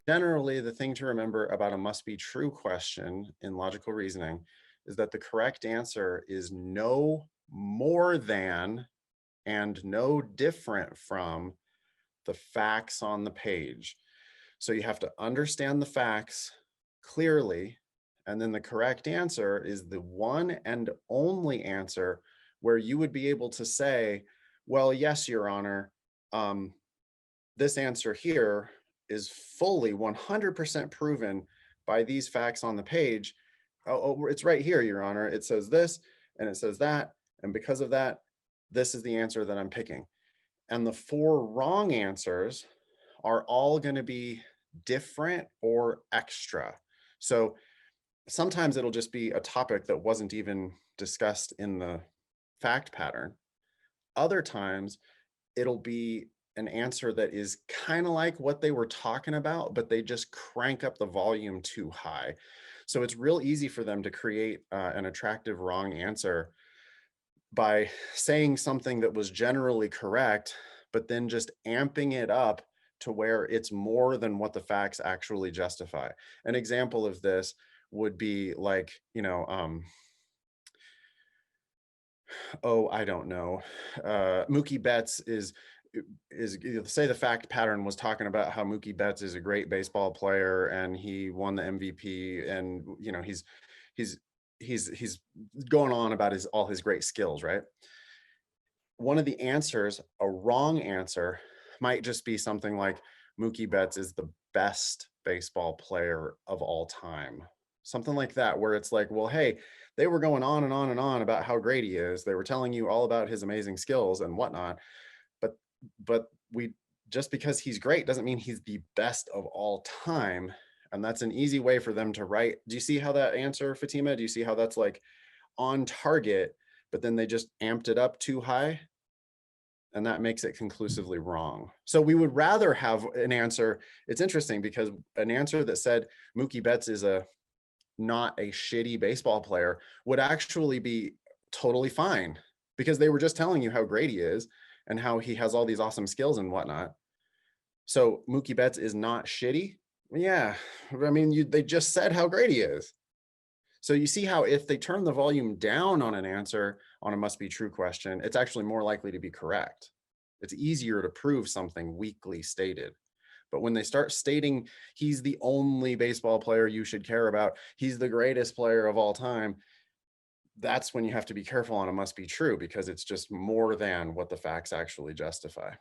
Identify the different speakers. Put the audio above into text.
Speaker 1: Generally, the thing to remember about a must be true question in logical reasoning is that the correct answer is no more than and no different from the facts on the page. So you have to understand the facts clearly, and then the correct answer is the one and only answer where you would be able to say, well, yes, Your Honor, um, this answer here is fully 100% proven by these facts on the page. Oh, it's right here, Your Honor. It says this and it says that. And because of that, this is the answer that I'm picking. And the four wrong answers are all going to be different or extra. So sometimes it'll just be a topic that wasn't even discussed in the fact pattern. Other times it'll be an answer that is kind of like what they were talking about, but they just crank up the volume too high. So it's real easy for them to create an attractive wrong answer by saying something that was generally correct, but then just amping it up to where it's more than what the facts actually justify. An example of this would be like, oh, I don't know. Mookie Betts say the fact pattern was talking about how Mookie Betts is a great baseball player and he won the MVP, and he's he's going on about all his great skills, right? One of the answers, a wrong answer, might just be something like Mookie Betts is the best baseball player of all time. Something like that, where it's like, well, hey, they were going on and on and on about how great he is. They were telling you all about his amazing skills and whatnot. But we just because he's great doesn't mean he's the best of all time. And that's an easy way for them to write. Do you see how that answer, Fatima? Do you see how that's like on target, but then they just amped it up too high? And that makes it conclusively wrong. So we would rather have an answer. It's interesting because an answer that said Mookie Betts is not a shitty baseball player would actually be totally fine, because they were just telling you how great he is and how he has all these awesome skills and whatnot. So Mookie Betts is not shitty. Yeah, I mean, they just said how great he is. So you see how if they turn the volume down on an answer on a must be true question, it's actually more likely to be correct. It's easier to prove something weakly stated. But when they start stating he's the only baseball player you should care about, he's the greatest player of all time, that's when you have to be careful on a must be true, because it's just more than what the facts actually justify.